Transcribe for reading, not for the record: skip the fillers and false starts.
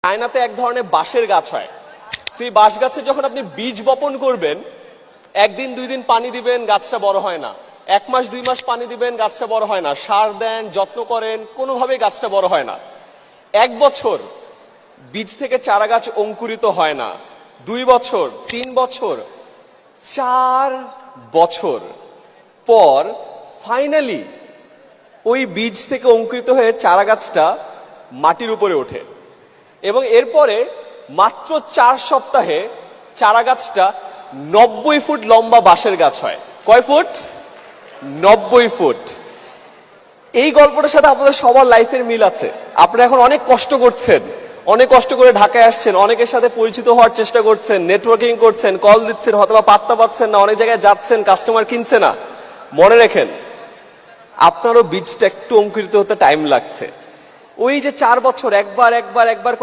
চায়নাতে এক ধরনের বাঁশের গাছ হয়। সেই বাঁশ গাছে যখন আপনি বীজ বপন করবেন, একদিন দুই দিন পানি দিবেন, গাছটা বড় হয় না। 1 মাস 2 মাস পানি দিবেন, গাছটা বড় হয় না। সার দেন, যত্ন করেন, কোনোভাবেই গাছটা বড় হয় না। 1 বছর বীজ থেকে চারা গাছ অঙ্কুরিত হয় না। 2 বছর, 3 বছর, 4 বছর পর ফাইনালি ওই বীজ থেকে অঙ্কুরিত হয়ে চারা গাছটা মাটির উপরে ওঠে এবং এরপরে মাত্র 4 সপ্তাহে চারা গাছটা 90 ফুট লম্বা বাঁশের গাছ হয়। কয় ফুট? 90 ফুট। এই গল্পটার সাথে আপনাদের সবার লাইফের মিল আছে। আপনারা এখন অনেক কষ্ট করছেন, অনেক কষ্ট করে ঢাকায় আসছেন, অনেকের সাথে পরিচিত হওয়ার চেষ্টা করছেন, নেটওয়ার্কিং করছেন, কল দিচ্ছেন, হয়তো পাত্তা পাচ্ছেন না, অনেক জায়গায় যাচ্ছেন, কাস্টমার কিনছে না। মনে রাখেন, আপনারও বীজটা একটু অঙ্কুরিত হতে টাইম লাগছে। ওই যে 4 বছর একবার করে